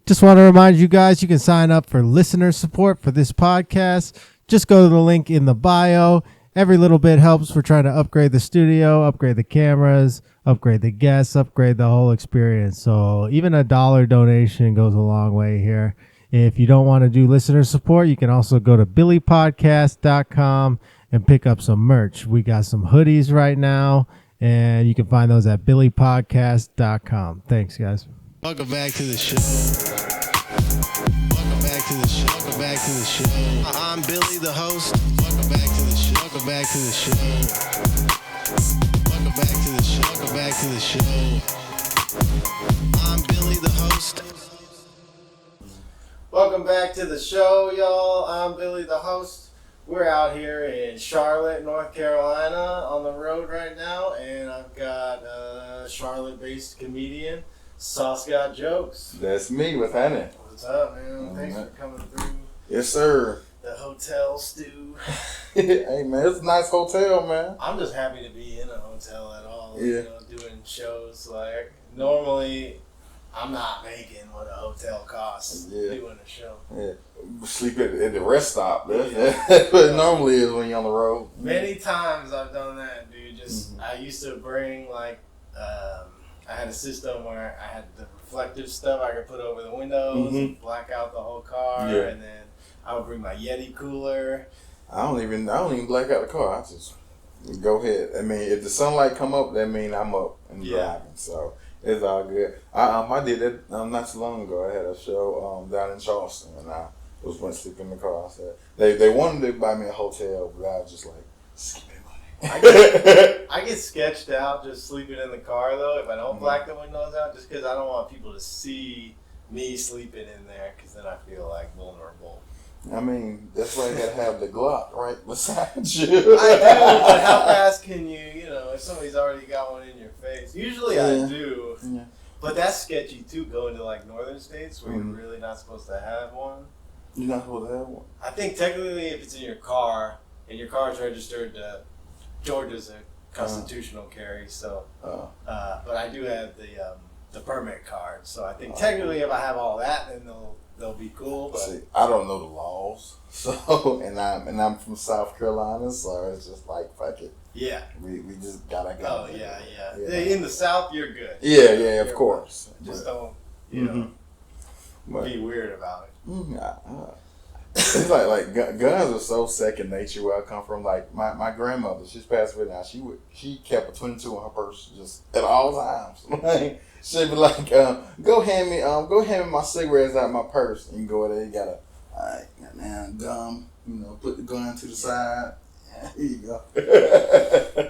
Just want to remind you guys, you can sign up for listener support for this podcast. Just go to the link in the bio. Every little bit helps. We're trying to upgrade the studio, upgrade the cameras, upgrade the guests, upgrade the whole experience. So even $1 donation goes a long way here. If you don't want to do listener support, you can also go to billypodcast.com and pick up some merch. We got some hoodies right now, and you can find those at billypodcast.com. Thanks, guys. Welcome back to the show. Welcome back to the show. Welcome back to the show. I'm Billy, the host. Welcome back to the show. Welcome back to the show. Welcome back to the show. Welcome back to the show. I'm Billy, the host. Welcome back to the show, y'all. I'm Billy, the host. We're out here in Charlotte, North Carolina, on the road right now, and I've got a Charlotte-based comedian, Sauce Got Jokes. That's me. What's happening? What's up, man? Thanks for coming through. Yes, sir. The hotel stew. Hey, man, it's a nice hotel, man. I'm just happy to be in a hotel at all. Yeah. You know, doing shows. Like, normally, I'm not making what a hotel costs doing a show. Yeah. Sleep at the rest stop. That's what Yeah. it normally is when you're on the road. Many times I've done that, dude. I used to bring, like, I had a system where I had the reflective stuff I could put over the windows and black out the whole car. Yeah. And then I would bring my Yeti cooler. I don't even black out the car. I just go ahead. I mean, if the sunlight come up, that means I'm up and driving. So it's all good. I did that not too long ago. I had a show down in Charleston, and I was went to sleep in the car. I said they wanted to buy me a hotel, but I was just like, skip it, money. I get sketched out just sleeping in the car though if I don't black the windows out, just because I don't want people to see me sleeping in there, because then I feel like vulnerable. I mean, that's why you gotta have the Glock right beside you. I do, but how fast can you if somebody's already got one in your face? Usually I do, but that's sketchy too, going to like northern states where you're really not supposed to have one. You're not supposed to have one? I think technically if it's in your car, and your car's registered to Georgia's a constitutional carry, so, but I do have the permit card, so I think technically if I have all that, then they'll be cool. But see, I don't know the laws, so and I'm from South Carolina, so it's just like fuck it. Yeah, we just gotta go. Oh yeah. In the South, you're good. Yeah, of course. Just don't be weird about it. It's like guns are so second nature where I come from. Like my grandmother, she's passed away now. She kept a 22 in her purse just at all times. Like she'd be like, go hand me my cigarettes out of my purse, and you go there. You gotta, goddamn gum. Put the gun to the side. Yeah, here you go.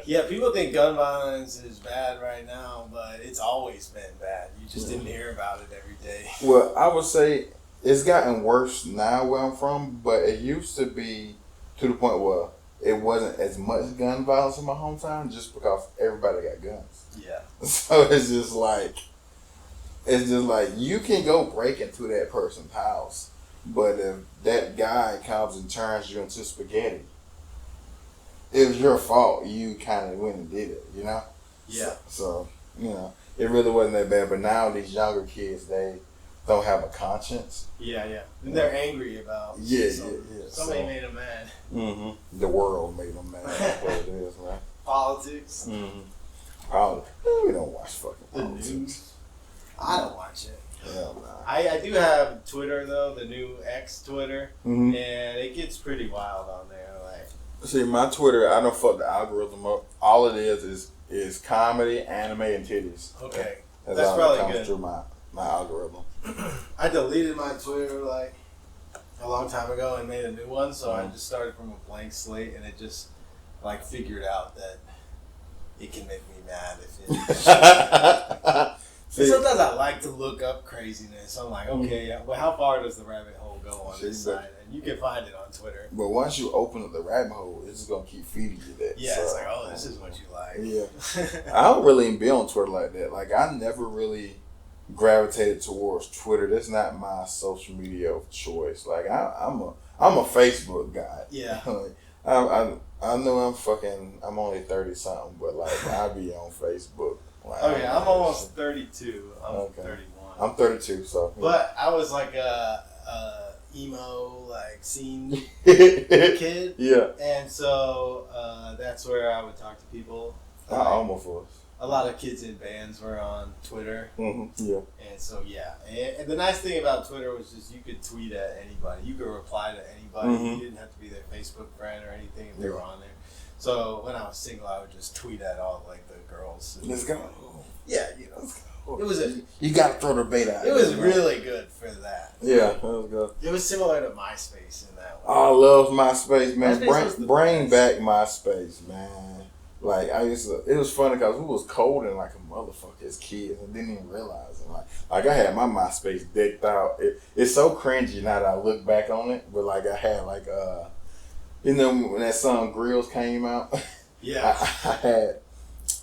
Yeah, people think gun violence is bad right now, but it's always been bad. You just didn't hear about it every day. Well, I would say it's gotten worse now where I'm from, but it used to be to the point where it wasn't as much gun violence in my hometown just because everybody got guns. Yeah. So it's just like you can go break into that person's house, but if that guy comes and turns you into spaghetti, it was your fault. You kind of went and did it, Yeah. So it really wasn't that bad. But now these younger kids, they don't have a conscience. Yeah. And they're angry about somebody made them mad. Mm-hmm. The world made them mad. That's what it is, man. Politics. Politics. We don't watch fucking politics. News. I don't watch it. Hell nah. I do have Twitter though, the new X Twitter, Mm-hmm. and it gets pretty wild on there. Like, see, my Twitter, I don't fuck the algorithm up. All it is comedy, anime, and titties. Okay, That's that's all probably that comes good. through my algorithm. I deleted my Twitter like a long time ago and made a new one, so I just started from a blank slate, and it just like figured out that it can make me mad if it. Sometimes I like to look up craziness. I'm like, okay, well, how far does the rabbit hole go on this side? And you can find it on Twitter. But once you open up the rabbit hole, it's just gonna keep feeding you that. Yeah, so, it's like, oh, this is what you like. Yeah. I don't really be on Twitter like that. Like, I never really gravitated towards Twitter. That's not my social media of choice. Like, I'm a Facebook guy. Yeah. I know I'm only 30 something, but like I be on Facebook. Like, Oh yeah, I'm almost 32. I'm Okay. 31. I'm 32, so. But I was like a emo, like scene kid. Yeah. And so that's where I would talk to people. I almost was. A lot of kids in bands were on Twitter. Mm-hmm. Yeah. And so, yeah. And the nice thing about Twitter was just you could tweet at anybody. You could reply to anybody. Mm-hmm. You didn't have to be their Facebook friend or anything if they were on there. So when I was single, I would just tweet at all like the girls. Let's go. Yeah, you know. It was you got to throw the bait out. It was really good for that. Yeah, that was good. It was similar to MySpace in that way. I love MySpace, man. MySpace Bring back MySpace, man. Like it was funny because we was coding like a motherfucker as kids and didn't even realize it. Like I had my MySpace decked out. It's so cringy now that I look back on it. But like I had like when that song Grills came out. Yeah. I had.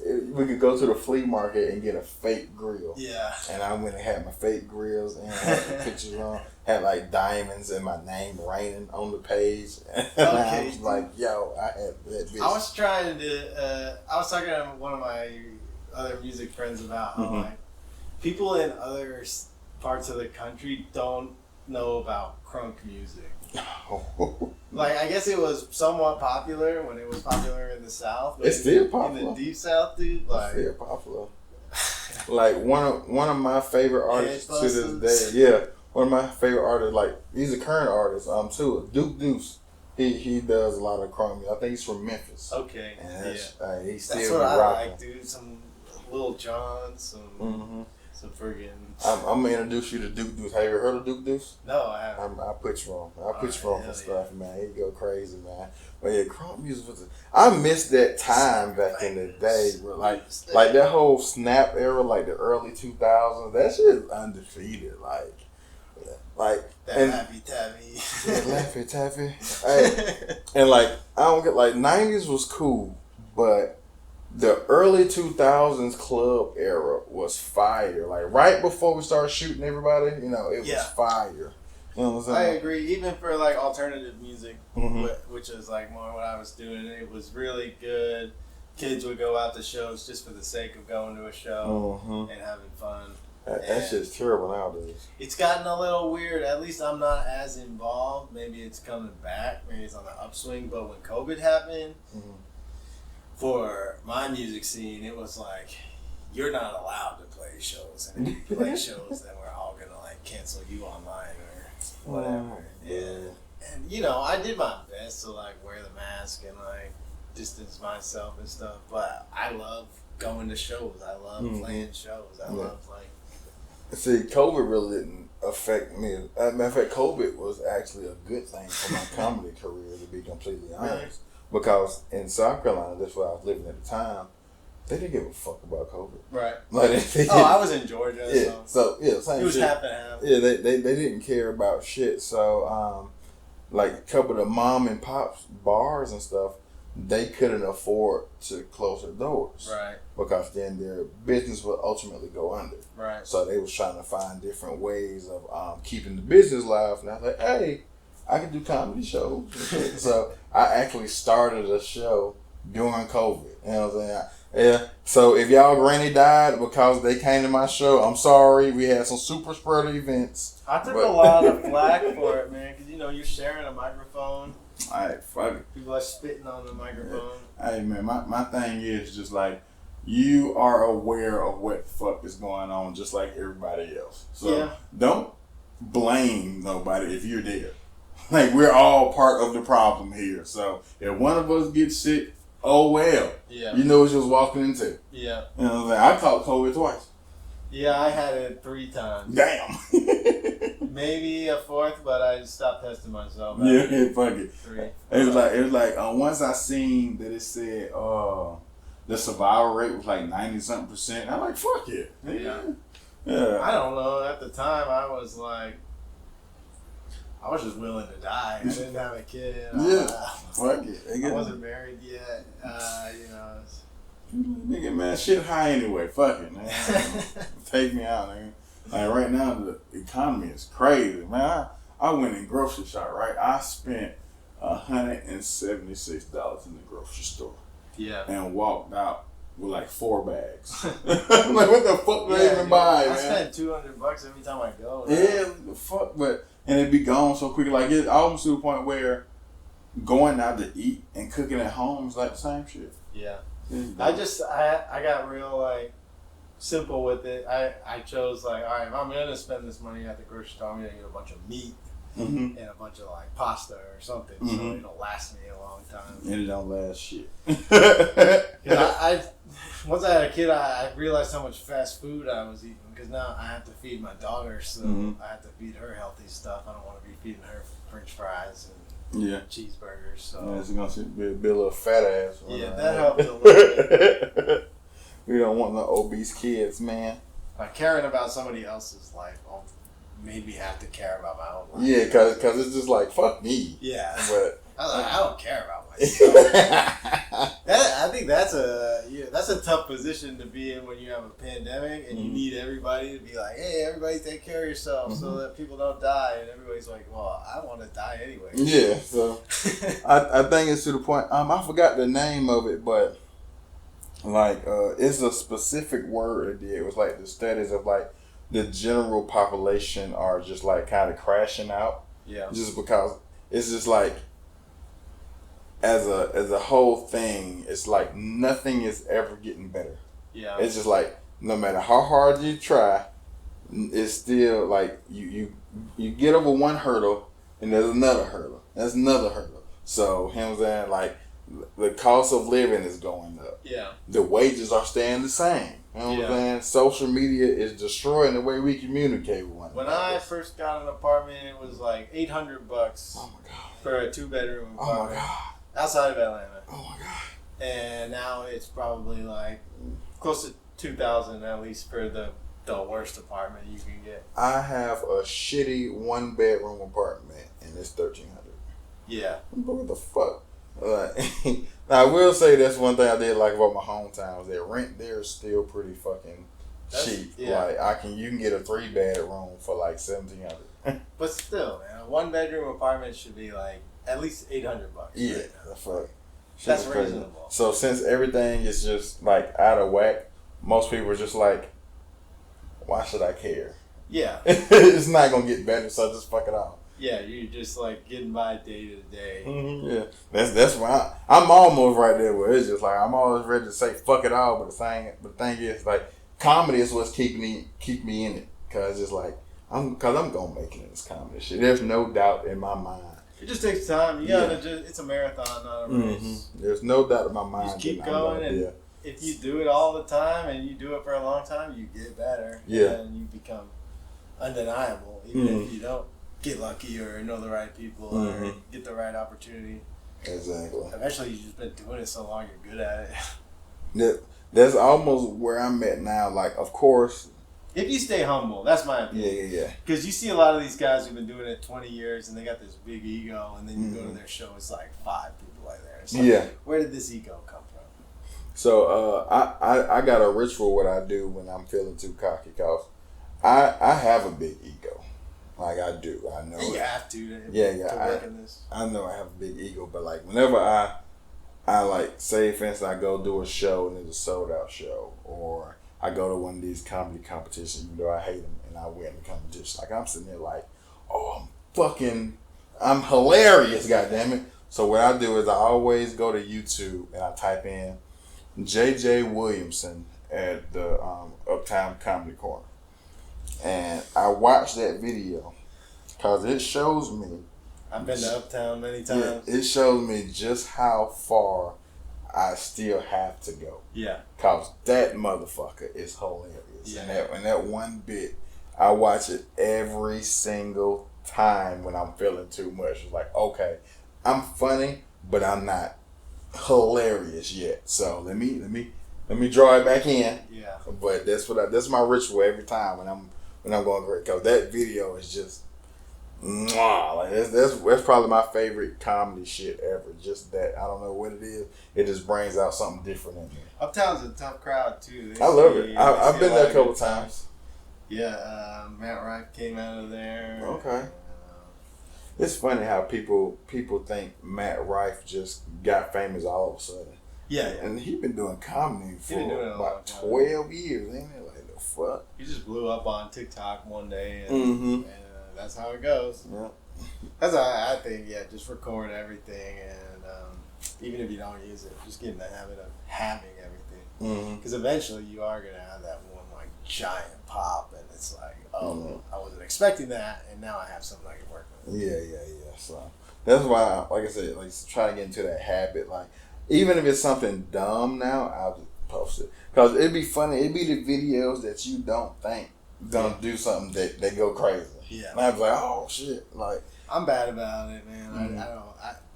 We could go to the flea market and get a fake grill. Yeah. And I went and had my fake grills and had the pictures on. Had like diamonds and my name raining on the page. And I was like, yo, I had that bitch. I was trying to, I was talking to one of my other music friends about how like people in other parts of the country don't know about crunk music. Like, I guess it was somewhat popular when it was popular in the South. But it's still popular. In the deep South, dude. Like, it's still popular. Like, one of my favorite artists to this day. Yeah. One of my favorite artists, like, he's a current artist, too. Duke Deuce. He does a lot of crunk music. I think he's from Memphis. Okay. And he's still that's what I rocking. like, dude. Some Lil Jon, some friggin'. I'm gonna introduce you to Duke Deuce. Have you ever heard of Duke Deuce? No, I haven't. I put you on. I put you on for stuff, man. He go crazy, man. But yeah, crunk music was. I missed that time back in the day, bro. Like that whole Snap era, like the early 2000s. That shit is undefeated. Like that and Laffy Taffy. that Laffy Taffy. Hey, and like I don't get like 90s was cool, but the early 2000s club era was fire. Like right before we started shooting everybody, it was fire. You know what I'm I saying? agree. Even for like alternative music, which is like more what I was doing, it was really good. Kids would go out to shows just for the sake of going to a show and having fun. That shit's terrible nowadays. It's gotten a little weird. At least I'm not as involved. Maybe it's coming back. Maybe it's on the upswing. But when COVID happened, for my music scene, it was like, you're not allowed to play shows. And if you play shows, then we're all going to like cancel you online or whatever. And I did my best to like wear the mask and like distance myself and stuff. But I love going to shows. I love playing shows. I love like. See, COVID really didn't affect me. As a matter of fact, COVID was actually a good thing for my comedy career, to be completely honest. Because in South Carolina, that's where I was living at the time, they didn't give a fuck about COVID. Right. Like I was in Georgia. Yeah. Same it was shit. half and half. Yeah, they didn't care about shit. So, like a couple of mom and pops bars and stuff, they couldn't afford to close their doors. Right. Because then their business would ultimately go under. Right. So they was trying to find different ways of keeping the business alive. And I was like, hey, I can do comedy shows. So I actually started a show during COVID. You know what I'm saying? Yeah. So if y'all granny died because they came to my show, I'm sorry. We had some super spreader events. I took a lot of flack for it, man, because you're sharing a microphone. All right, fuck it. People are spitting on the microphone. Hey man, my thing is just like, you are aware of what the fuck is going on just like everybody else. So don't blame nobody if you're dead. Like, we're all part of the problem here. So if one of us gets sick, oh well. Yeah. You know what you was walking into. Yeah. You know what I'm saying? I caught COVID twice. Yeah, I had it 3 times. Damn. Maybe a 4th, but I stopped testing myself. Yeah, fuck it. 3. It was like once I seen that it said the survival rate was like 90-something%. I'm like, fuck it. Yeah. Yeah. I don't know. At the time, I was like, I was just willing to die. I didn't have a kid. Fuck it. I wasn't married yet. Nigga, man, shit high anyway. Fuck it, man. Take me out, nigga. Like right now, the economy is crazy, man. I went in grocery shop, right? I spent $176 in the grocery store. Yeah. And walked out with like 4 bags. I'm like, what the fuck do I even buy, man? I spend $200 every time I go. Yeah, the fuck, and it'd be gone so quick. Like it's almost to the point where going out to eat and cooking at home is like the same shit. Yeah. I got real like simple with it. I chose like, all right, if I'm gonna spend this money at the grocery store, I'm gonna get a bunch of meat and a bunch of like pasta or something, so it'll last me a long time. And it don't last shit. I once I had a kid, I realized how much fast food I was eating because now I have to feed my daughter, so I have to feed her healthy stuff. I don't want to be feeding her French fries and cheeseburgers. So it's gonna be a little fat ass. Yeah, that helps a little bit. We don't want no obese kids, man. Like caring about somebody else's life made me have to care about my own life. Yeah, cause it's just like fuck me. Yeah, but I was like, I don't care about myself. I think that's a tough position to be in when you have a pandemic and you need everybody to be like, hey, everybody take care of yourself so that people don't die, and everybody's like, well, I want to die anyway. Yeah, so I think it's to the point. I forgot the name of it, but like it's a specific word. It was like the studies of like the general population are just like kind of crashing out. Yeah, just because it's just like. As a whole thing, it's like nothing is ever getting better. Yeah. It's just like no matter how hard you try, it's still like you get over one hurdle and there's another hurdle. There's another hurdle. So you know what I'm saying? Like the cost of living is going up. Yeah. The wages are staying the same. You know what I'm saying? Social media is destroying the way we communicate with one another. When I first got an apartment, it was like $800 for a 2-bedroom apartment. Oh my God. Outside of Atlanta. Oh my God. And now it's probably like close to $2,000 at least for the worst apartment you can get. I have a shitty 1-bedroom apartment and it's $1,300. Yeah. What the fuck? Now I will say that's one thing I did like about my hometown is that rent there is still pretty fucking cheap. Yeah. Like you can get a 3-bedroom for like $1,700. But still, man, a 1-bedroom apartment should be like at least $800. Yeah, the fuck. That's reasonable. So since everything is just like out of whack, most people are just like, why should I care? Yeah. It's not gonna get better, so just fuck it off. Yeah, you're just like getting by day to day. Mm-hmm, yeah, that's why I'm almost right there where it's just like I'm always ready to say fuck it all, but the thing is like comedy is what's keep me in it, cause it's like I'm gonna make it in this comedy shit. There's no doubt in my mind. It just takes time. You gotta it's a marathon, not a race. Mm-hmm. There's no doubt in my mind. Just keep going, and if you do it all the time and you do it for a long time, you get better. Yeah. And you become undeniable, even if you don't get lucky or know the right people or get the right opportunity. Exactly. Eventually, you've just been doing it so long, you're good at it. That's almost where I'm at now. Like, of course. If you stay humble, that's my opinion. Yeah. Because you see a lot of these guys who've been doing it 20 years and they got this big ego, and then you go to their show, it's like 5 people like there. It's like, where did this ego come from? So I got a ritual what I do when I'm feeling too cocky, cause I have a big ego. Like I do. I know you have to work in this. I know I have a big ego, but like whenever I like say for instance I go do a show and it's a sold out show, or I go to one of these comedy competitions, even though I hate them, and I win the competition. Like I'm sitting there like, oh, I'm hilarious, goddammit. So what I do is I always go to YouTube and I type in J.J. Williamson at the Uptown Comedy Corner, and I watch that video because it shows me. I've been to Uptown many times. Yeah, it shows me just how far I still have to go. Yeah. Cause that motherfucker is hilarious. Yeah. And that one bit, I watch it every single time when I'm feeling too much. It's like, okay, I'm funny, but I'm not hilarious yet. So let me draw it back in. Yeah. But that's my ritual every time when I'm going great. Cause that video is just like that's probably my favorite comedy shit ever. Just that I don't know what it is. It just brings out something different in me. Uptown's a tough crowd too. I love it. I've been there a couple times. Yeah, Matt Rife came out of there. Okay. It's funny how people think Matt Rife just got famous all of a sudden. Yeah. And he been doing comedy for been doing it a long about time. 12 years, ain't it? Like, the fuck? He just blew up on TikTok one day, and, Mm-hmm. and that's how it goes. Yeah. That's how I think. Yeah, just record everything, and even if you don't use it, just get in the habit of having everything. Mm-hmm. Because eventually you are gonna have that one like giant pop, and it's like, oh, I wasn't expecting that, and now I have something I can work with. Yeah. So that's why, like I said, like try to get into that habit. Like, even if it's something dumb now, I'll just post it. Because it'd be funny. It'd be the videos that you don't think gonna do something that go crazy. Yeah. And I was like, oh shit, like. I'm bad about it, man. I don't.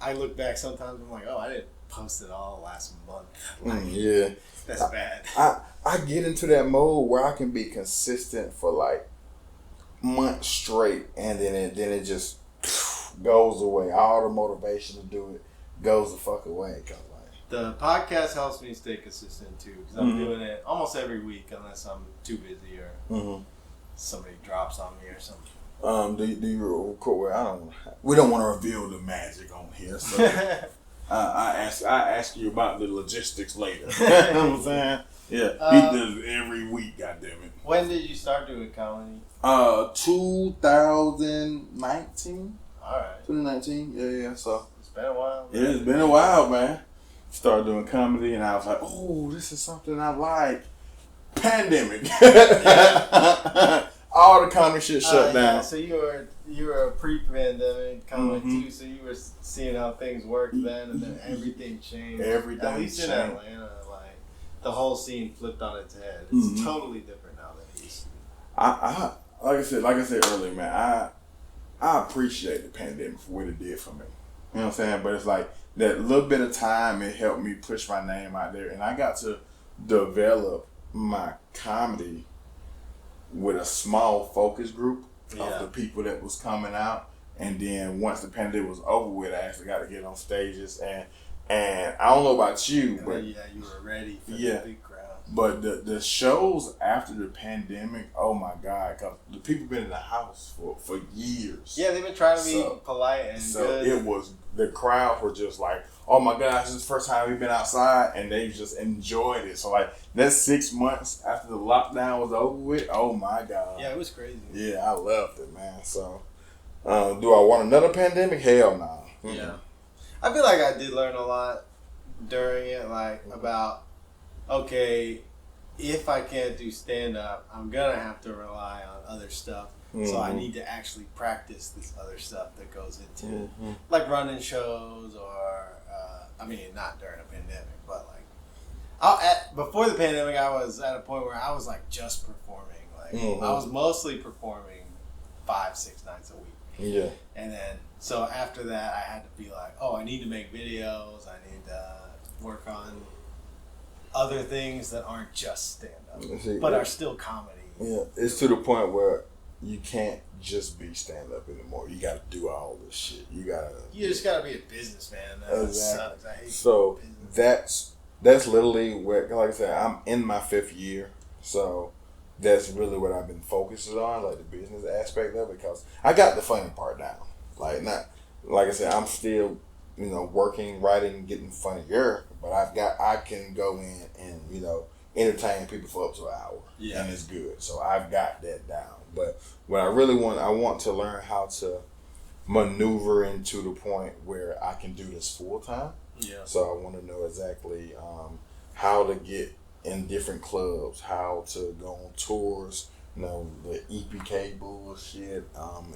I look back sometimes. I'm like, oh, I didn't post it all last month. Like, Yeah. that's bad. I get into that mode where I can be consistent for like months straight, and then it just goes away. All the motivation to do it goes the fuck away. Cause like, The podcast helps me stay consistent too, because I'm doing it almost every week, unless I'm too busy or somebody drops on me or something. do you record? We don't want to reveal the magic on here, so I ask you about the logistics later. You know what I'm saying? Yeah, he does it every week. Goddamn it. When did you start doing comedy? 2019. All right, 2019. Yeah. So it's been a while. yeah, it's been a while, man. Started doing comedy, and I was like, oh, this is something I like. Pandemic. All the comedy shit shut down. Yeah, so you were pre-pandemic comedy too, so you were seeing how things worked then, and then everything changed. Everything At least in changed. Atlanta, like the whole scene flipped on its head. It's totally different now than it used to be. I like I said earlier, man. I appreciate the pandemic for what it did for me. You know what I'm saying? But it's like that little bit of time, it helped me push my name out there, and I got to develop my comedy with a small focus group of the people that was coming out. And then once the pandemic was over with, I actually got to get on stages, and I don't know about you, but you were ready for the big crowd. But the shows after the pandemic, oh my God, because the people been in the house for years. Yeah, they've been trying to be polite and good. It was, the crowd were just like, oh my gosh, this is the first time we've been outside, and they just enjoyed it. So like, that 6 months after the lockdown was over with, oh my God. Yeah, it was crazy. Yeah, I loved it, man. So, do I want another pandemic? Hell no. Yeah. I feel like I did learn a lot during it, like about, okay, if I can't do stand-up, I'm going to have to rely on other stuff. So I need to actually practice this other stuff that goes into like running shows or, not during a pandemic, but like, before the pandemic, I was at a point where I was like just performing. Like I was mostly performing 5-6 nights a week. Yeah. And then, so after that, I had to be like, oh, I need to make videos. I need to work on other things that aren't just stand-up, but are still comedy. Yeah, it's to the point where you can't just be stand-up anymore. You got to do all this shit. You just got to be a businessman. Exactly. Sucks. I hate so business. that's literally where, like I said, I'm in my 5th year. So that's really what I've been focusing on, like the business aspect of it, because I got the funny part down. Like I said, I'm still, working, writing, getting funnier, but I can go in and, entertain people for up to an hour. Yeah. And it's good. So I've got that down. But what I really want to learn how to maneuver into the point where I can do this full time. Yeah. So I want to know exactly how to get in different clubs, how to go on tours, the EPK bullshit,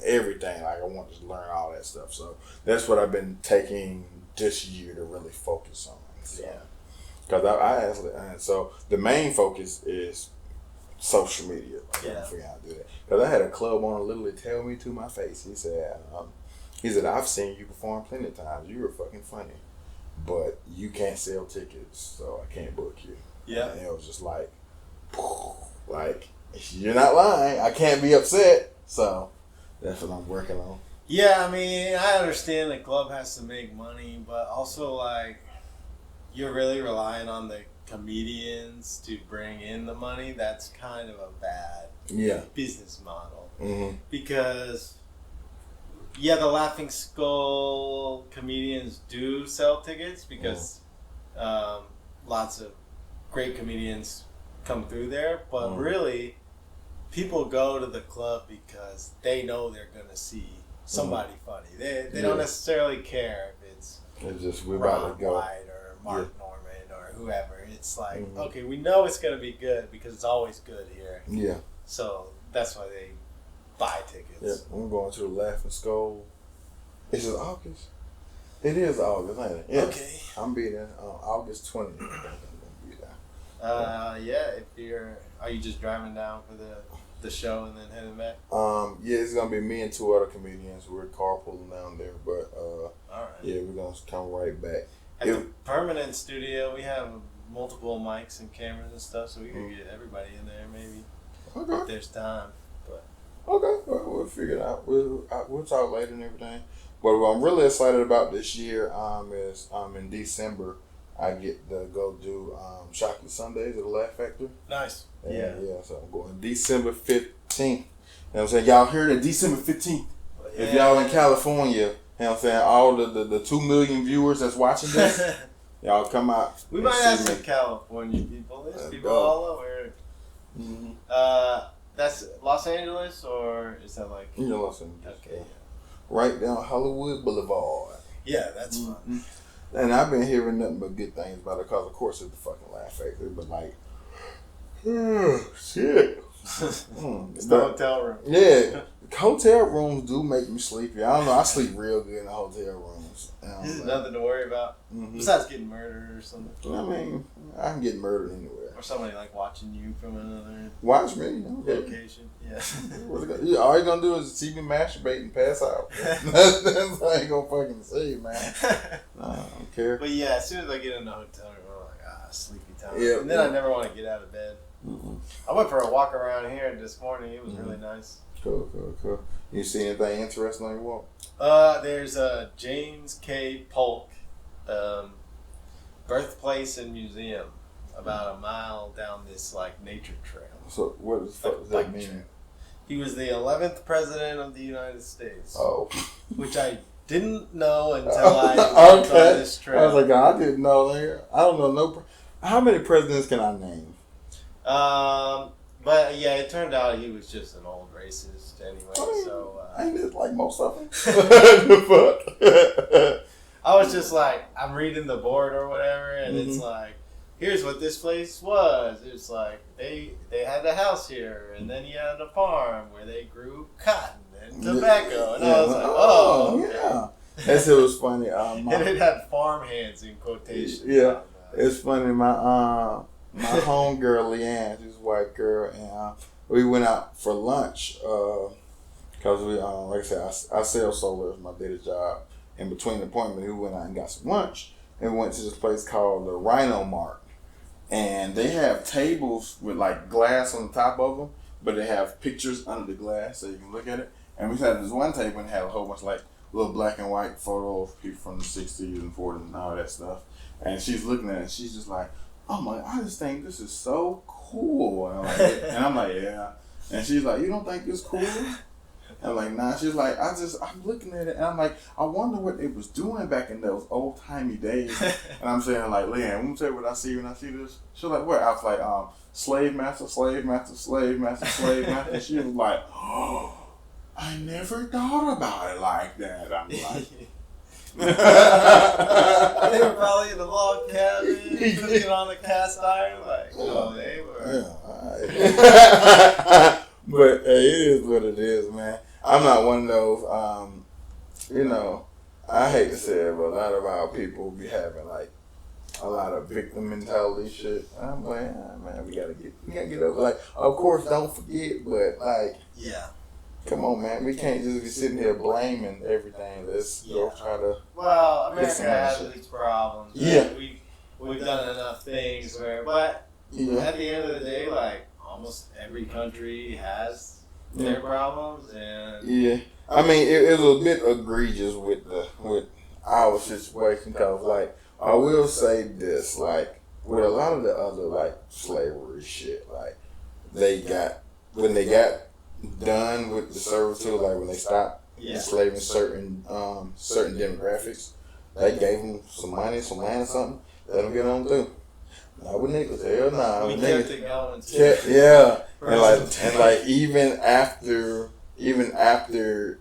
everything. Like I want to learn all that stuff. So that's what I've been taking this year to really focus on. So, yeah. Because so the main focus is social media. Like, I figure out how to do that. Because I had a club owner literally tell me to my face. He said, I've seen you perform plenty of times. You were fucking funny, but you can't sell tickets, so I can't book you. Yeah. And it was just like you're not lying. I can't be upset. So that's what I'm working on. Yeah, I understand the club has to make money, but also like you're really relying on the comedians to bring in the money. That's kind of a bad business model. Because the Laughing Skull comedians do sell tickets because lots of great comedians come through there, but really, people go to the club because they know they're gonna see somebody funny. They don't necessarily care if it's just we're Ron about to go. White or Mark Norman or whoever. It's like, okay, we know it's gonna be good because it's always good here. Yeah. So that's why they buy tickets. Yeah, I'm going to the Laughing Skull. Is it August? It is August, ain't it? Yes. Okay. I'm be there August 20th. I'm gonna be there. Yeah. Are you just driving down for the show and then heading back? Yeah, it's gonna be me and 2 other comedians. We're carpooling down there, but all right. yeah, we're gonna come right back. At the permanent studio, we have multiple mics and cameras and stuff, so we can get everybody in there maybe if there's time. But okay, well, we'll figure it out. We'll talk later and everything. But what I'm really excited about this year is in December I get to go do Chocolate Sundays at the Laugh Factory. Nice. And yeah. So I'm going December 15th. You know what I'm saying? Y'all heard it, December 15th. Yeah. If y'all in California, you know what I'm saying, all the 2 million viewers that's watching this, y'all come out. We might have some California people. There's people all over. That's Los Angeles, or is that like? Yeah, Los Angeles. Okay. Yeah. Right down Hollywood Boulevard. Yeah, that's fun. And I've been hearing nothing but good things about it because, of course, it's the fucking Laugh Factory. But like, shit. It's the hotel room. Yeah, hotel rooms do make me sleepy. I don't know. I sleep real good in the hotel rooms. There's nothing to worry about besides getting murdered or something. I mean, I can get murdered anywhere. Or somebody like watching you from another location. Yeah. All you gonna do is see me masturbate and pass out. That's all I ain't gonna fucking see, man. I don't care. But yeah, as soon as I get in the hotel room, I'm like, sleepy time. Yeah, and then I never want to get out of bed. I went for a walk around here this morning. It was really nice. Cool. You see anything interesting on your walk? There's a James K. Polk birthplace and museum about a mile down this like nature trail. So what the fuck does that mean? Trail. He was the 11th president of the United States. Oh. Which I didn't know until I went on this trail. I was like, I didn't know that. I don't know how many presidents can I name? But yeah, it turned out he was just an old racist anyway. So ain't it like most of them? The fuck? I was just like, I'm reading the board or whatever, and it's like, here's what this place was. It's like they had a house here, and then he had a farm where they grew cotton and tobacco, and I was like, oh, okay. Yeah. That's it was funny. And it had farmhands in quotations. Yeah, it's funny. My homegirl Leanne, she's a white girl, and we went out for lunch because we, like I said, I sell solar as my daily job. In between appointments, we went out and got some lunch, and we went to this place called the Rhino Mart, and they have tables with like glass on the top of them, but they have pictures under the glass so you can look at it. And we had this one table and had a whole bunch of like little black and white photos of people from the 60s and 40s and all that stuff. And she's looking at it, and she's just like, oh my, I just think this is so cool. And I'm like, yeah. And she's like, you don't think it's cool? I'm like, nah. She's like, I'm looking at it, and I'm like, I wonder what they was doing back in those old-timey days. And I'm saying, like, Leanne, let me tell you what I see when I see this. She's like, what? I was like, slave master, slave master, slave master, slave master. And she was like, oh, I never thought about it like that. I'm like... They were probably in the log cabin, cooking on the cast iron. Like, no, they were. Yeah, but hey, it is what it is, man. I'm not one of those. You know, I hate to say it, but a lot of our people be having like a lot of victim mentality shit. I'm like, man, we gotta get over. Like, of course, don't forget, but like, yeah. Come on, man. We can't just be sitting here blaming everything. Let's go try to. Well, America has its problems. Yeah. We've done enough things but at the end of the day, like almost every country has their problems, and I mean, it was a bit egregious with our situation because, like, I will say this, like, with a lot of the other like slavery shit, like when they got done with the servitude, like when they stopped enslaving certain demographics, they gave them some money, some land or something, let them get on through. Not with niggas. Hell nah. We With kept niggas. it going too. Yeah. And like even after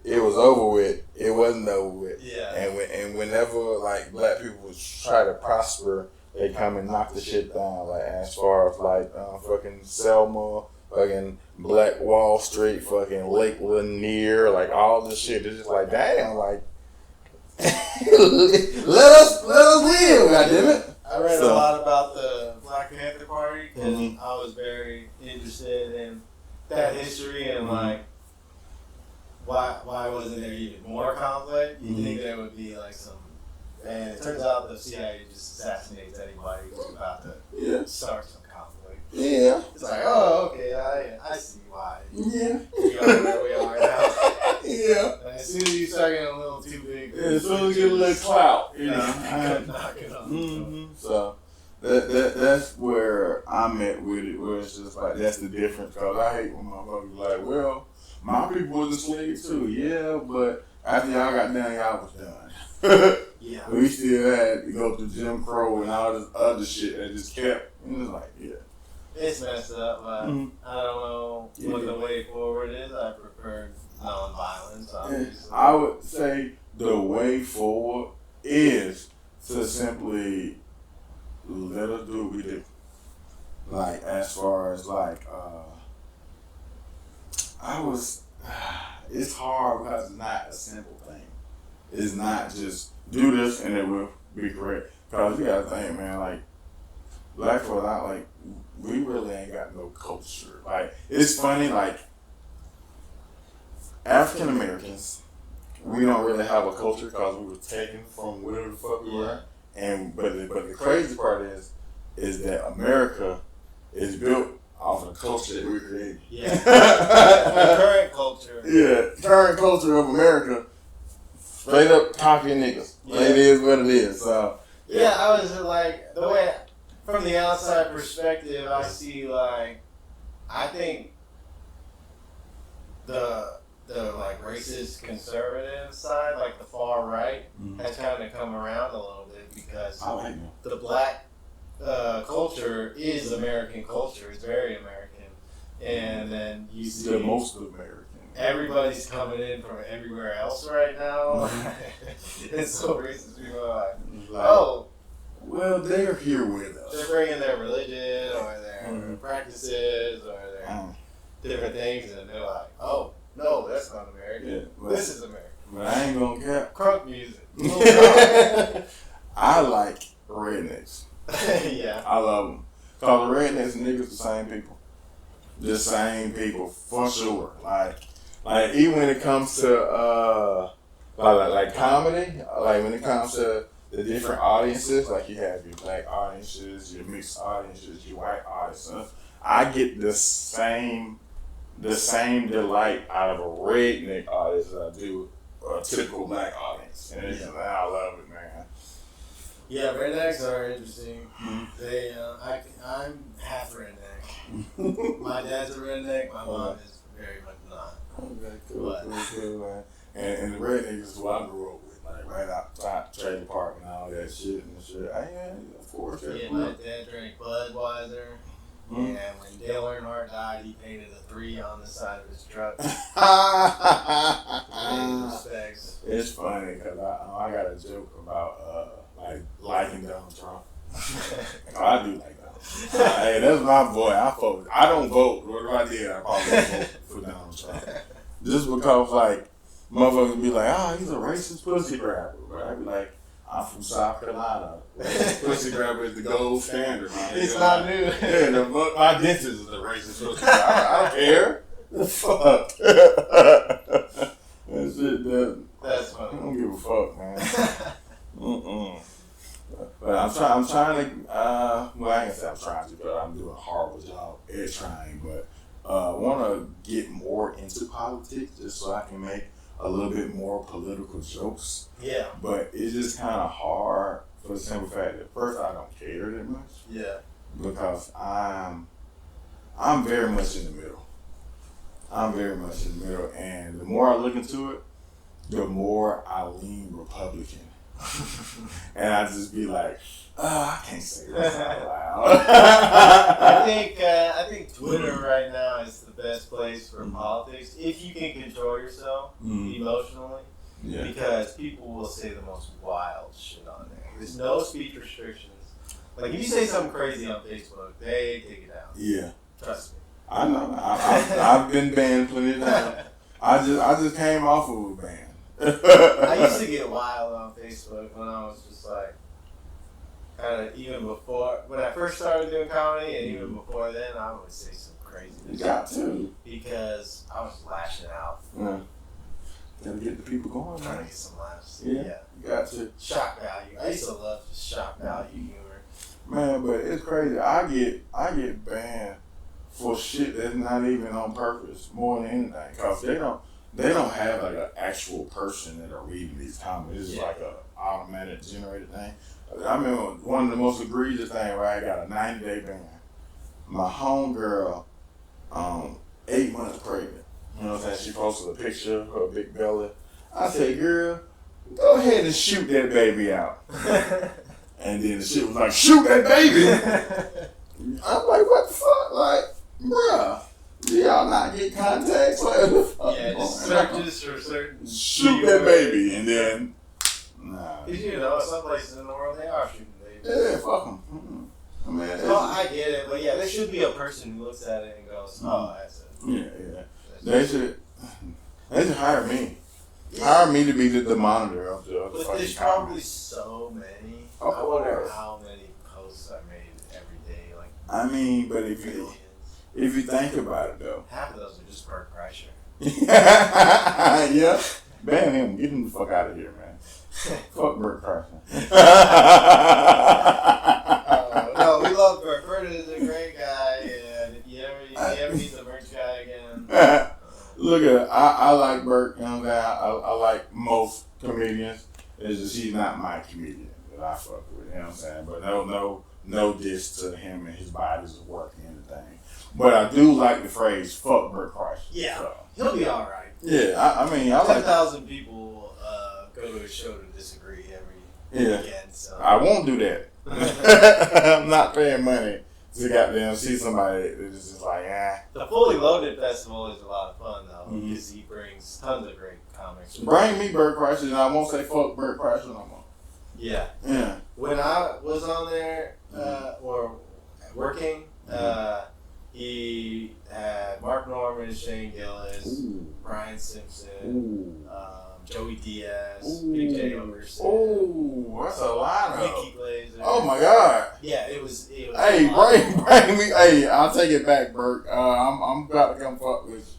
it was over with, it wasn't over with. Yeah. And whenever like black people try to prosper, they come and knock the shit down. Like as far as like fucking Selma, fucking Black Wall Street, fucking Lake Lanier, like all this shit. It's just like damn, like let us live, goddammit. I read a lot about the Black Panther Party because Mm-hmm. I was very interested in that history and like why wasn't there even more conflict? You think there would be like some, and it turns out the CIA just assassinates anybody who's about to start some conflict. Yeah. It's like, oh, okay, I see why. Yeah. We are where we are now. Yeah. And as soon as you start getting a little too big, As soon as you get a little clout, you know. knock it off. So that's where I'm at with it, where it's just like that's the difference. Cause I hate when motherfuckers like, well, my people was enslaved too, yeah, but after y'all got done, y'all was done. Yeah. We still had to go through Jim Crow and all this other shit that just kept. And it's like, yeah. It's messed up, but I don't know what the way forward is. I prefer non-violence, obviously. I would say the way forward is to simply let us do what we do. Like, as far as like, it's hard because it's not a simple thing. It's not just do this and it will be correct. Because you gotta think, man, like, black folks out, like, we really ain't got no culture. Like, it's funny, like, African Americans, we don't really have a culture because we were taken from whatever the fuck we were. And but the crazy part is that America is built off of the culture that we created. Yeah. The current culture. Yeah, current culture of America, straight up copying niggas. Yeah. It is what it is. So Yeah, I was like, the way, from the outside perspective, I see like, I think the like racist conservative side, like the far right, has kind of come around a little bit because I like them. the black culture is American culture. It's very American, and then you see The most American. everybody's coming in from everywhere else right now. It's so racist. People are like, oh, well, they're here with us. they're bringing their religion or their practices or their different things, and they're like, oh, no, that's not American. Yeah, but, This is American. but I ain't gonna cap. Crunk music. I like rednecks. Yeah. I love them. Cause the rednecks and niggas the same people. The same people for sure. Like even when it comes to like comedy, like when it comes to the different audiences, like you have your black audiences, your mixed audiences, your white audiences. I get the same delight out of a redneck audience as I do a typical black audience. And it's just, I love it, man. Yeah, rednecks are interesting. They, I'm half redneck. My dad's a redneck. My mom is very much not. Okay, cool, man. And the rednecks is what I grew up with, like right outside the trailer park and all that shit and shit. Of course. Yeah, my dad drank Budweiser. And when Dale Earnhardt died, he painted a 3 on the side of his truck. Respects. It's funny because I got a joke about like liking Donald Trump. I do like Donald Trump. Hey, that's my boy. I don't vote. What I did, I probably vote for Donald Trump. Just because like motherfuckers be like, oh, he's a racist pussy grabber. But I be like, I'm from South Carolina. Pussy grabber is the gold standard. Man. It's not new. Yeah, my dentist is the racist pussy grabber. I don't care. The fuck. That shit, That's I funny. don't give a fuck, man. But I'm trying to, well, I ain't gonna say I'm trying to, but I'm doing a horrible job at trying, but want to get more into politics just so I can make a little bit more political jokes. Yeah. But it's just kind of hard for the simple fact that first I don't care that much. Yeah. Because I'm very much in the middle. I'm very much in the middle, and the more I look into it, the more I lean Republican. And I just be like, I can't say this out loud. I think Twitter right now is the best place for politics if you can control yourself emotionally. Yeah. Because people will say the most wild shit on there. There's no speech restrictions. Like if you say something crazy on Facebook, they take it down. Yeah. Trust me. I know. I've been banned plenty of times. I just came off of a ban. I used to get wild on Facebook when I was just like, kind of even before, when I first started doing comedy, and even before then, I would say some crazy You shit. got to. Because I was lashing out. Yeah. Gotta get the people going, Trying to man. get some laughs. Yeah. You got to. Shock value. I used to love shock value humor. Man, but it's crazy. I get banned for shit that's not even on purpose more than anything. Cause they don't have like an actual person that are reading these comments. It's like a automatic generated thing. I remember one of the most egregious things where I got a 90-day ban. My homegirl, 8 months pregnant. You know what I'm saying? She posted a picture of her big belly. I said, girl, go ahead and shoot that baby out. And then the shit was like, shoot that baby. I'm like, what the fuck? Like, bruh, do y'all not get contacts? Like, Just searches for certain. Shoot that baby. And then, nah. Because some places in the world they are shooting babies. Yeah, fuck them. I mean, I get it, but yeah, there should be a person who looks at it and goes, "Oh, that's it." Yeah. They should hire me. Hire me to be the monitor of the But fucking there's comedy. probably so many. Of I wonder course. how many posts I made every day. Like, I mean, but if millions. you think about it though, Half of those are just Bert Kreischer. yeah, ban him. Get him the fuck out of here, man. Fuck Bert Kreischer. No, we love Bert. Bert is a great guy, and if you ever need the merch guy again. Look at it. I like Bert. You know what I'm saying? I like most comedians. It's just he's not my comedian that I fuck with. You know what I'm saying? But no diss to him and his bodies of work and anything. But I do like the phrase "fuck Bert Kreischer." Yeah, So, he'll be all right. yeah. I mean, I like. 10,000 people go to his show to disagree every weekend. So I won't do that. I'm not paying money to goddamn see somebody that's just like, the Fully Loaded Festival is a lot of fun though, Mhm. because he brings tons of great comics. bring me Bert Kreischer, and I won't say fuck Bert Kreischer no more. Yeah. Yeah. When I was on there or working, he had Mark Norman, Shane Gillis, Ooh. Brian Simpson, Ooh. Joey Diaz, Ooh. Big J Ogerson, Ooh, that's a lineup. Ricky Glazer. Oh my God. Yeah, it was. Hey, a lot. bring me. Hey, I'll take it back, Bert. I'm about to come fuck with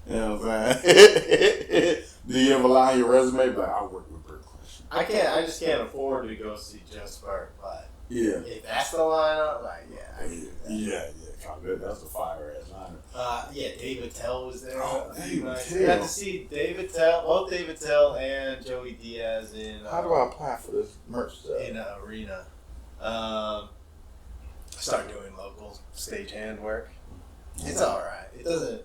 you. You know what I'm saying? Do you ever lie on your resume? Like, I work with Bert Kreischer. I just can't afford to go see just Bert, but Yeah. if that's the lineup, like, yeah, I can do that. Yeah. That's a fire ass lineup. Yeah, David Tell was there. Oh, David Tell. Got to see both David Tell and Joey Diaz in. How do I apply for this merch stuff? In an arena? Start doing local stagehand work. It's all right. It doesn't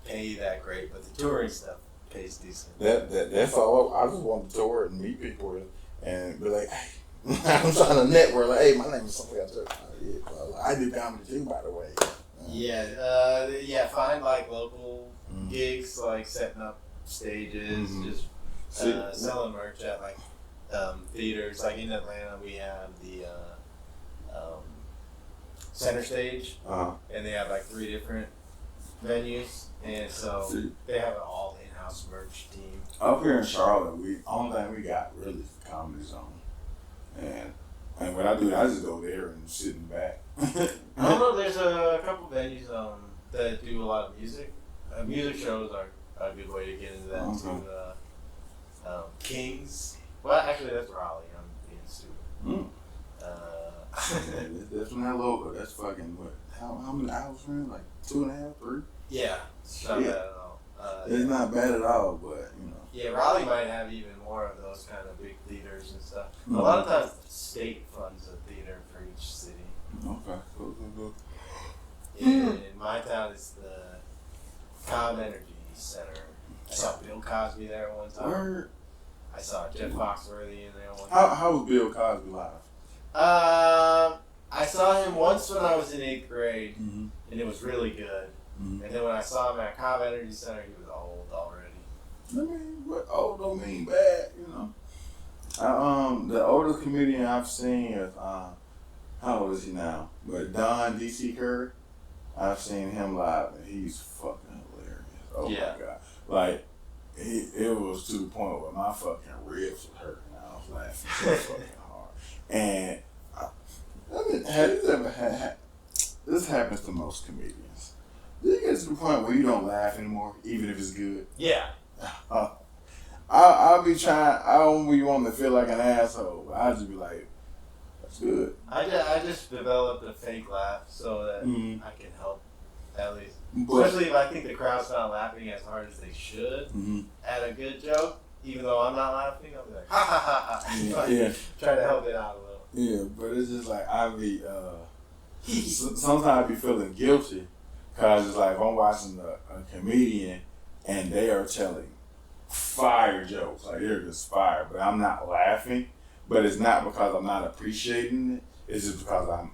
pay that great, but the touring stuff pays decent. That's all. I just want to tour and meet people and be like, hey, I'm trying to network. Like, hey, my name is something else. I do comedy too, by the way. Find like local gigs, like setting up stages, just selling merch at like theaters. Like in Atlanta, we have the Center Stage, and they have like 3 different venues, and so they have an all in-house merch team. Up here in Charlotte, only thing we got really is the Comedy Zone, and when I do that, I just go there and sit in the back. I don't know. There's a couple venues that do a lot of music. Music shows are a good way to get into that too. Kings. Well, actually, that's Raleigh. I'm being stupid. That's from that logo. That's fucking what? How many hours for him? Like 2.5, 3? Yeah, it's not bad at all. It's not bad at all, but you know. Yeah, Raleigh might have even more of those kind of big theaters and stuff. A lot of times, the state funds a theater for each city. Okay. Cool. In my town, it's the Com Energy Center. I saw Bill Cosby there one time. Word. I saw Jeff Foxworthy in there one How was Bill Cosby live? I saw him once when I was in 8th grade, Mm-hmm. and it was really good. Mm-hmm. And then when I saw him at Cobb Energy Center, he was old already. I mean, what old don't mean bad, you know. The oldest comedian I've seen is how old is he now? But Don DC Curry. I've seen him live and he's fucking hilarious. Oh Yeah. my god! Like it was to the point where my fucking ribs were hurting. I was laughing so fucking hard. And have you ever had? This happens to most comedians. Do you get to the point where you don't laugh anymore, even if it's good? Yeah. I'll be trying. I don't be wanting to feel like an asshole, but I'll just be like, "That's good." I just developed a fake laugh so that Mhm. I can help at least. But Especially if I think the crowd's not laughing as hard as they should mhm. at a good joke, even though I'm not laughing, I'll be like, ha ha ha ha. Like, Yeah. try to help it out a little. Yeah, but it's just like I be. Sometimes I be feeling guilty because it's like if I'm watching a comedian and they are telling fire jokes, like they're just fire, but I'm not laughing. But it's not because I'm not appreciating it. It's just because I'm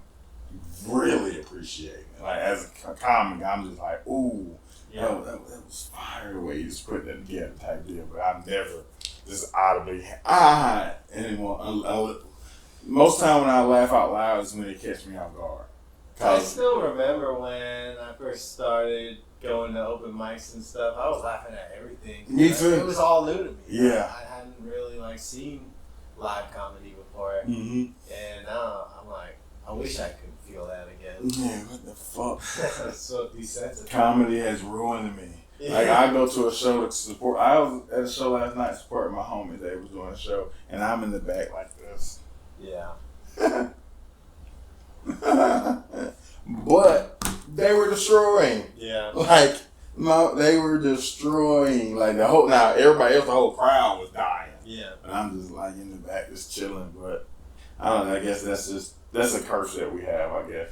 really appreciating it. Like as a comic, I'm just like, ooh, Yeah. that was fire the way you just put that together type deal. But I'm never just audibly anymore. Most time when I laugh out loud is when it catch me off guard. I still remember when I first started going to open mics and stuff. I was laughing at everything. Me too. It was all new to me. Yeah. I hadn't really seen live comedy before, Mm-hmm. and now I'm like, I wish I could feel that again. Yeah, what the fuck? So desensitized. Comedy has ruined me. Yeah. Like I go to a show to support. I was at a show last night supporting my homies. They was doing a show, and I'm in the back like this. Yeah. But they were destroying. Yeah. Like no, they were destroying. Like the whole everybody else, the whole crowd was dying. Yeah. And I'm just like in the back, just chilling. But I don't know. I guess that's a curse that we have. I guess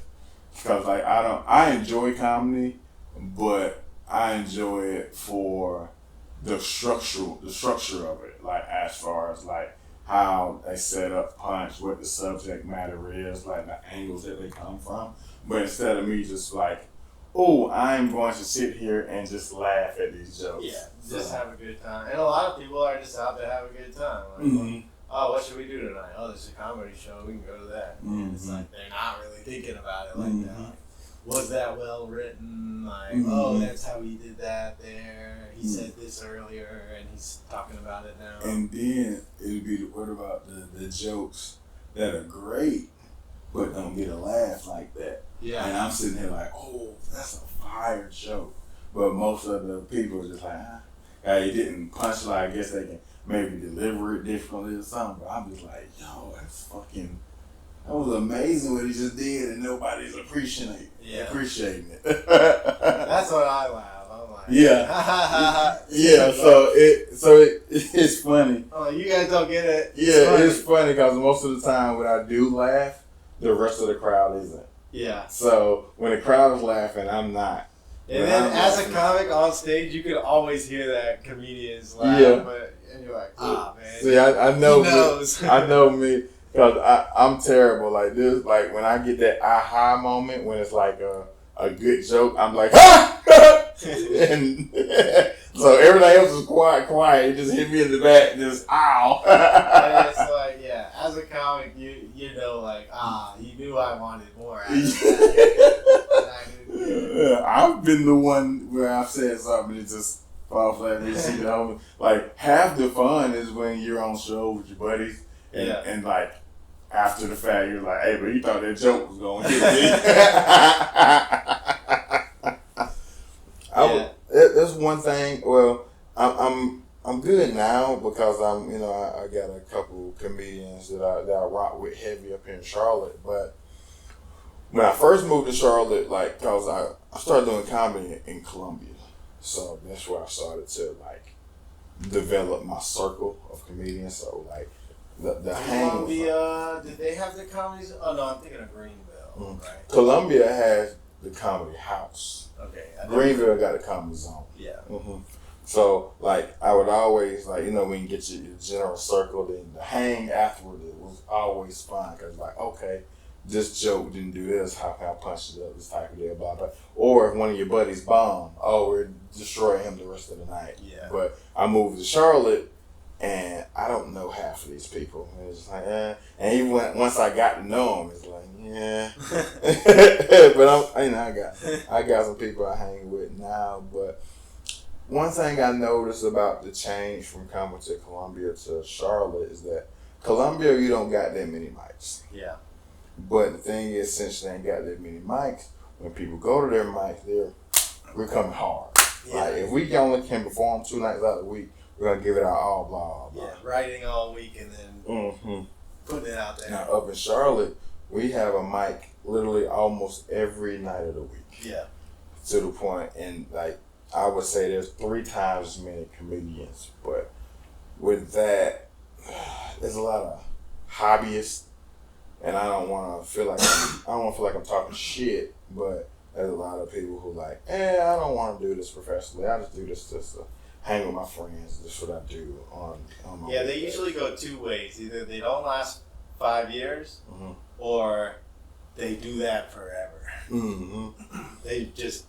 because like I enjoy comedy, but I enjoy it for the structure of it. Like as far as like how they set up punch, what the subject matter is, like the angles that they come from. But instead of me just like, oh, I'm going to sit here and just laugh at these jokes. Yeah. Just have a good time. And a lot of people are just out to have a good time. Like, Mm-hmm. oh, what should we do tonight? Oh, there's a comedy show. We can go to that. And it's like they're not really thinking about it like that. Like, was that well written? Like, oh, that's how he did that there. He said this earlier, and he's talking about it now. And then it'll be what about the jokes that are great but don't get a laugh like that. Yeah. And I'm sitting here like, oh, that's a fire joke. But most of the people are just like, he didn't punch like I guess they can maybe deliver it differently or something. But I'm just like, yo, that was amazing what he just did and nobody's appreciating it. That's what I laugh. I'm like, Yeah. Yeah, so it's funny. I'm like, you guys don't get it. It's funny because most of the time when I do laugh, the rest of the crowd isn't. Yeah. So when the crowd is laughing, I'm not. And then as a comic on stage, you can always hear that comedians laugh. Yeah. And you're like, man. See, I know He knows. I know me because I'm terrible like this. Like when I get that aha moment when it's like a good joke, I'm like, ha! And so everybody else is quiet. It just hit me in the back, just ow. And it's like, yeah, as a comic, you know, like, you knew I wanted more out of that. I've been the one where I've said something and it just falls flat. You see the homie. Like half the fun is when you're on show with your buddies and like after the fact you're like, hey, but you thought that joke was gonna hit me. That's one thing. Well, I'm good now because I got a couple comedians that I rock with heavy up here in Charlotte. But when I first moved to Charlotte, like, cause I started doing comedy in Columbia, so that's where I started to like develop my circle of comedians. So like the hang. Columbia, did they have the comedies? Oh no, I'm thinking of Greenville, right? Columbia has the Comedy House. Okay. Greenville got a Comedy Zone. Yeah. Mm-hmm. So, like, I would always, like, you know, when you get your general circle, then the hang afterward, it was always fun. Because, like, okay, this joke didn't do this, how can I punch it up, this type of deal, blah, blah. Or if one of your buddies bombed, oh, we're destroying him the rest of the night. Yeah. But I moved to Charlotte, and I don't know half of these people. And it's just like, eh. And even once I got to know them, it's like, yeah. But I got some people I hang with now. But one thing I noticed about the change from coming to Columbia to Charlotte is that Columbia, you don't got that many mics. Yeah. But the thing is, since they ain't got that many mics, when people go to their mics, we're coming hard. Yeah. Like, if we only can perform 2 nights out of the week, we're going to give it our all, blah, blah. Yeah, writing all week and then putting it out there. Now, up in Charlotte, we have a mic literally almost every night of the week. Yeah. To the point, and like, I would say there's 3 times as many comedians. But with that, there's a lot of hobbyists, and I don't want to feel like I'm talking shit, but there's a lot of people who like, I don't want to do this professionally. I just do this just to hang with my friends. This is what I do on my Yeah, they usually go 2 ways. Either they don't last 5 years, or they do that forever. They just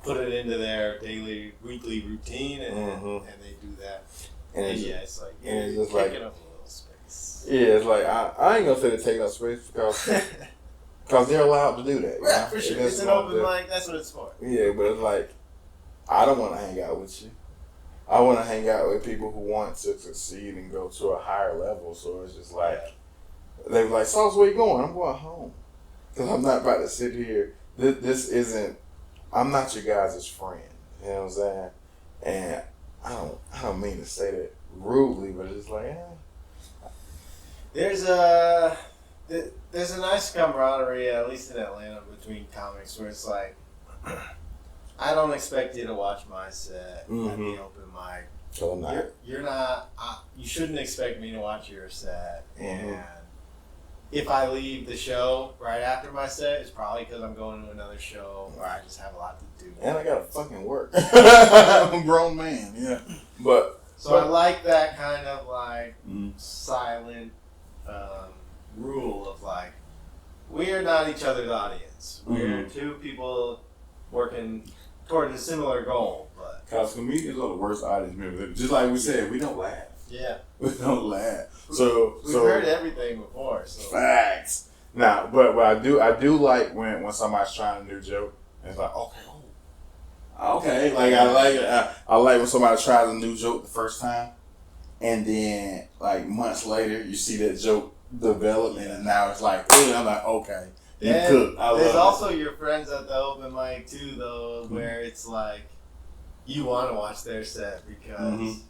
put it into their weekly routine, and they do that. And it's like, and it's taking like, up a little space. Yeah, it's like, I ain't gonna say they take up space because they're allowed to do that. Right, know? for sure. It is It's an one open of the- mic, that's what it's for. Yeah, but it's like, I don't want to hang out with you. I want to hang out with people who want to succeed and go to a higher level. So it's just like, they're like, Sauce, where you going? I'm going home. Because I'm not about to sit here. This isn't, I'm not your guys' friend. You know what I'm saying? And I don't mean to say that rudely, but it's like, There's a nice camaraderie, at least in Atlanta, between comics where it's like, I don't expect you to watch my set at the open mic. so not. You're not. You shouldn't expect me to watch your set. And if I leave the show right after my set, it's probably because I'm going to another show or I just have a lot to do. And I gotta fucking work. I'm a grown man, yeah. But I like that kind of like silent rule of like, we're not each other's audience. We're 2 people working toward a similar goal, but because comedians are the worst audience members. Just like we said, we don't laugh. yeah, We don't laugh. So we've heard everything before. So facts. Now, but I do like when somebody's trying a new joke. And it's like, okay, like I like it. I like when somebody tries a new joke the first time, and then like months later you see that joke develop, and now it's like, I'm like, okay. You cook. There's also your friends at the open mic too, though, where it's like you want to watch their set because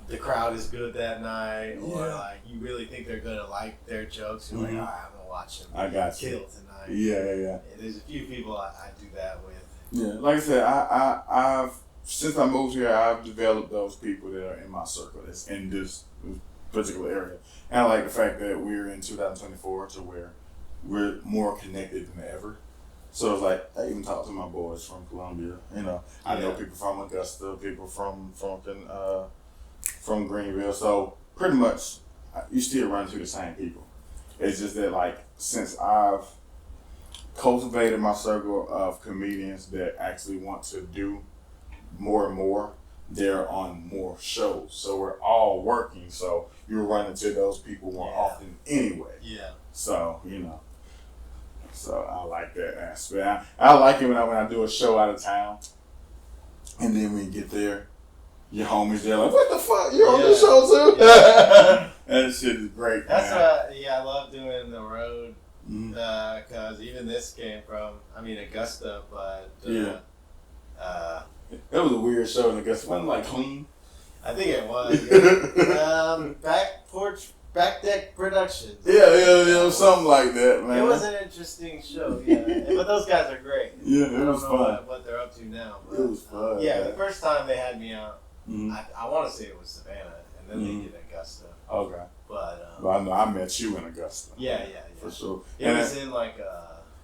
the crowd is good that night, or like you really think they're gonna like their jokes. You're like, all right, I'm gonna watch them. I got you. Kill tonight. Yeah. There's a few people I do that with. Yeah, like I said, I've since I moved here, I've developed those people that are in my circle that's in this particular area, and I like the fact that we're in 2024 to where we're more connected than ever. So it's like, I even talk to my boys from Columbia. You know, I know people from Augusta, people from Greenville. So pretty much, you still run into the same people. It's just that, like, since I've cultivated my circle of comedians that actually want to do more and more, they're on more shows. So we're all working. So you run into those people more often anyway. Yeah. So, you know. So I like that aspect. I like it when I do a show out of town, and then when you get there, your homies there like, what the fuck? You're on this show too? Yeah. That shit is great. That's man. I love doing the road because even this came from Augusta, but it was a weird show in Augusta. Wasn't it like clean? I think it was. Back Deck Productions. Yeah, something like that, man. It was an interesting show, but those guys are great. Yeah, it was fun. What they're up to now. But, It was fun. yeah, the first time they had me out, I want to say it was Savannah, and then they did Augusta. Okay. But I know I met you in Augusta. Yeah. For sure. It was in like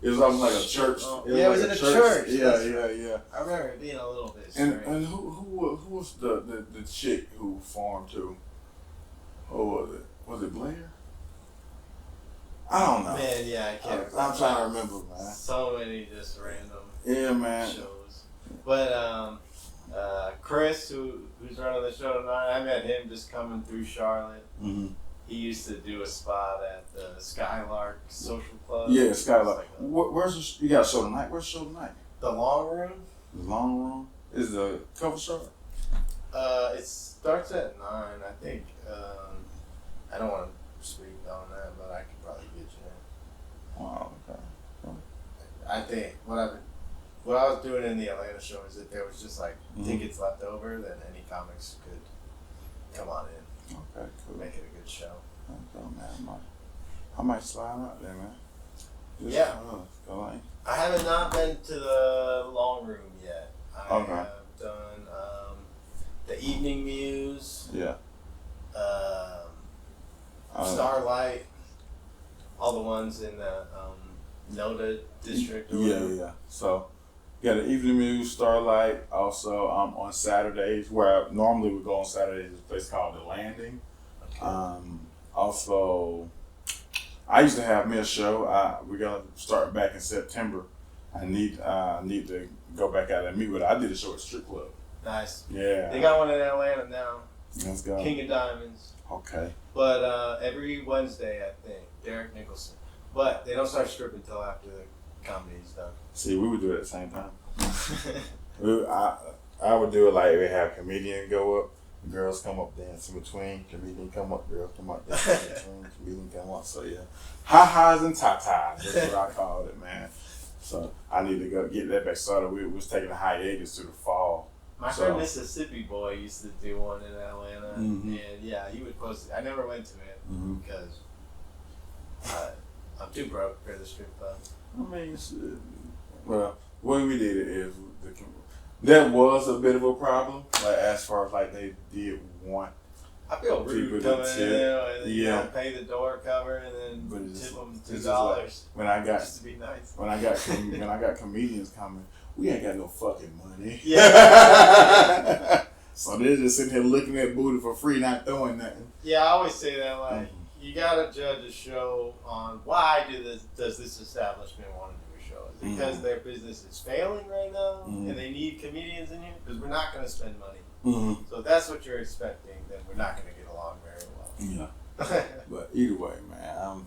It was almost like a church. It was in a church. Yeah. I remember it being a little bit strange. And who was the chick who formed too? Who was it? Was it Blair? I don't know. Man, yeah, I can't. I'm trying to remember, man. So many just random man. shows. But Chris, who's running the show tonight, I met him just coming through Charlotte. Mm-hmm. He used to do a spot at the Skylark Social Club. Yeah, Skylark. Where's you got a show tonight? Where's the show tonight? The Long Room. The Long Room is the cover short. It starts at 9. I think. I don't want to speak on that, but I could probably get you in. Wow. Okay. I think what I was doing in the Atlanta show is that there was just like tickets left over, then any comics could come on in. Okay. Cool. Make it a good show. Okay, man. I might slide out there, man. Just, Yeah. Go on. I haven't not been to the Long Room yet. I Okay. have done the Evening Muse, Yeah. Starlight, all the ones in the Noda district. Or Yeah, whatever. yeah. So, yeah, the Evening Muse, Starlight. Also, on Saturdays, where I normally would go on Saturdays, is a place called The Landing. Okay. Also, I used to have me a show. We're gonna start back in September. I need to go back out and meet with. I did a show at Strip Club. Nice. Yeah. They got one in Atlanta now. Let's go. King of Diamonds. Okay. But every Wednesday, I think, Derek Nicholson. But they don't start stripping until after the comedy's done. See, we would do it at the same time. I would do it like we have comedian go up, girls come up, dance in between, comedian come up, girls come up, dance in between, comedian come up. So yeah, ha-has and ta-tas. That's what I called it, man. So I need to go get that back started. We was taking a hiatus through the fall. My friend Mississippi Boy used to do one in Atlanta, and yeah, he would post it. I never went to it because I'm too broke for the strip club. I mean, well, the way we did it is that was a bit of a problem. Like as far as like they did want. I feel rude People coming to in tip. there and you Yeah. know, pay the door cover and then But it's tip just- them it's $2 just when I got just to be nice. when I got comedians coming, we ain't got no fucking money. Yeah. So they're just sitting here looking at booty for free, not throwing nothing. Yeah, I always say that, like, you gotta judge a show on why does this establishment want to do a show? Is it because their business is failing right now and they need comedians in here? Because we're not gonna spend money. So if that's what you're expecting, then we're not gonna get along very well. Yeah. But either way, man,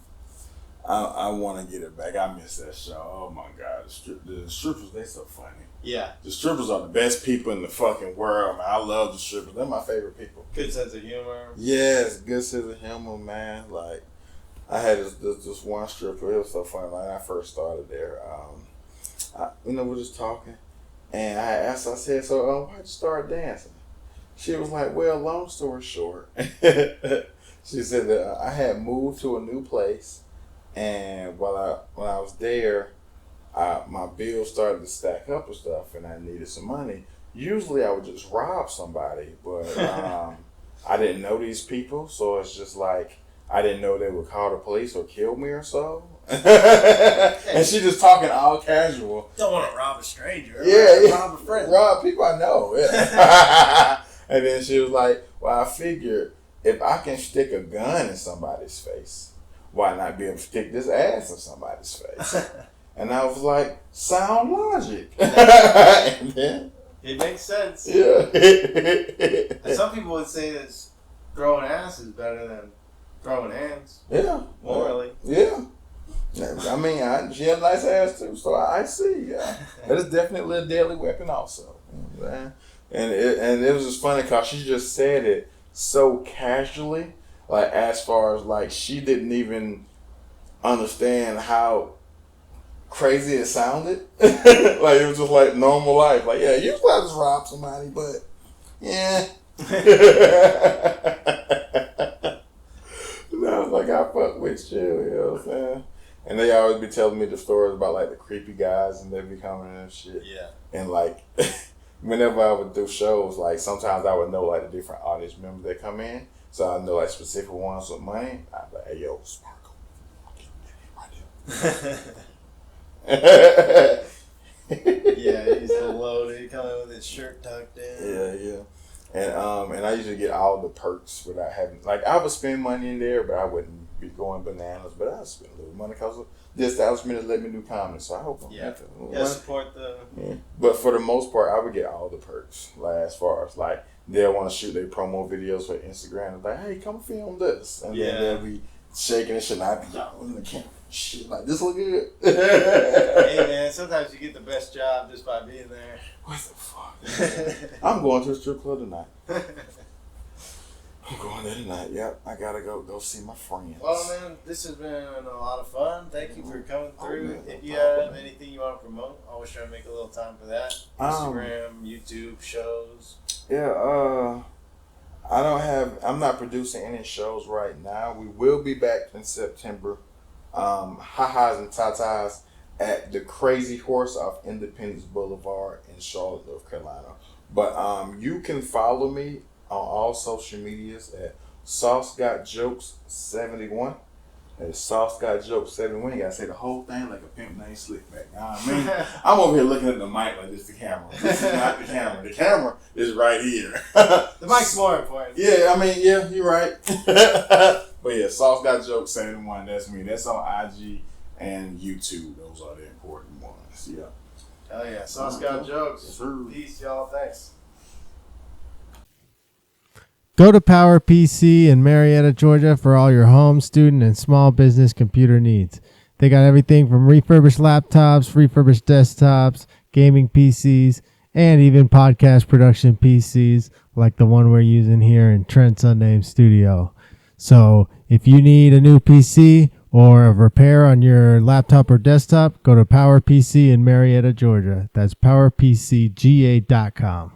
I want to get it back. I miss that show. Oh my God, the strippers, they so funny. Yeah. The strippers are the best people in the fucking world, man. I love the strippers. They're my favorite people. Good sense of humor. Yes, good sense of humor, man. Like, I had this one stripper. It was so funny. Like, I first started there. We're just talking, and I asked. I said, "So, why'd you start dancing?" She was like, "Well, long story short," she said that I had moved to a new place, and when I was there, my bills started to stack up and stuff, and I needed some money. Usually, I would just rob somebody, but I didn't know these people, so it's just like I didn't know they would call the police or kill me or so. And she just talking all casual. Don't want to rob a stranger. Yeah, Rob a friend. Rob people I know. Yeah. And then she was like, "Well, I figured if I can stick a gun in somebody's face, why not be able to stick this ass in somebody's face?" And I was like, "Sound logic." And then, it makes sense. yeah. And some people would say that throwing ass is better than throwing hands. Yeah. Morally. Yeah. I mean, she had a nice ass too, so I see. Yeah, that is definitely a deadly weapon, also. And it was just funny because she just said it so casually, like as far as like she didn't even understand how crazy it sounded. Like it was just like normal life. Like, yeah, usually I just rob somebody, but yeah. And I was like, I fuck with you, you know what I'm saying? And they always be telling me the stories about like the creepy guys and they be coming in and shit. Yeah. And like whenever I would do shows, like sometimes I would know like the different audience members that come in. So I know like specific ones with money. I'd be like, hey yo, Sparkle. Right there. Yeah, he's loaded, coming with his shirt tucked in. Yeah. And I usually get all the perks without having, like, I would spend money in there, but I wouldn't be going bananas. But I spend a little money because the establishment has let me do comedy, so I hope I'm Support the. Yeah. But for the most part, I would get all the perks. Like, as far as like they'll want to shoot their promo videos for Instagram, like, hey, come film this, and then they'll be shaking and shit. And I be in the camera, shit, like, this look good. Hey man, sometimes you get the best job just by being there. What the fuck? I'm going to a strip club tonight. I'm going there tonight. Yep, I gotta go see my friends. Well, man, this has been a lot of fun. Thank you for coming through. Man, If no you problem, have anything you want to promote, always try to make a little time for that. Um, Instagram, YouTube, shows. Yeah, I'm not producing any shows right now. We will be back in September. Ha-Has and Tatas at the Crazy Horse off Independence Boulevard in Charlotte, North Carolina. But you can follow me on all social medias at Sauce Got Jokes 71. That's Sauce Got Jokes 71. You gotta say the whole thing like a pimp named Slickback. You know what I mean? I'm over here looking at the mic like this the camera. This is not the camera. The camera is right here. The mic's more important. Yeah, I mean, yeah, you're right. But yeah, Sauce Got Jokes 71. That's me. That's on IG and YouTube. Those are the important ones. Yeah. Hell yeah. Sauce Got Jokes. Yes, sir. Peace, y'all. Thanks. Go to PowerPC in Marietta, Georgia for all your home, student, and small business computer needs. They got everything from refurbished laptops, refurbished desktops, gaming PCs, and even podcast production PCs like the one we're using here in Trent's unnamed studio. So if you need a new PC or a repair on your laptop or desktop, go to PowerPC in Marietta, Georgia. That's PowerPCGA.com.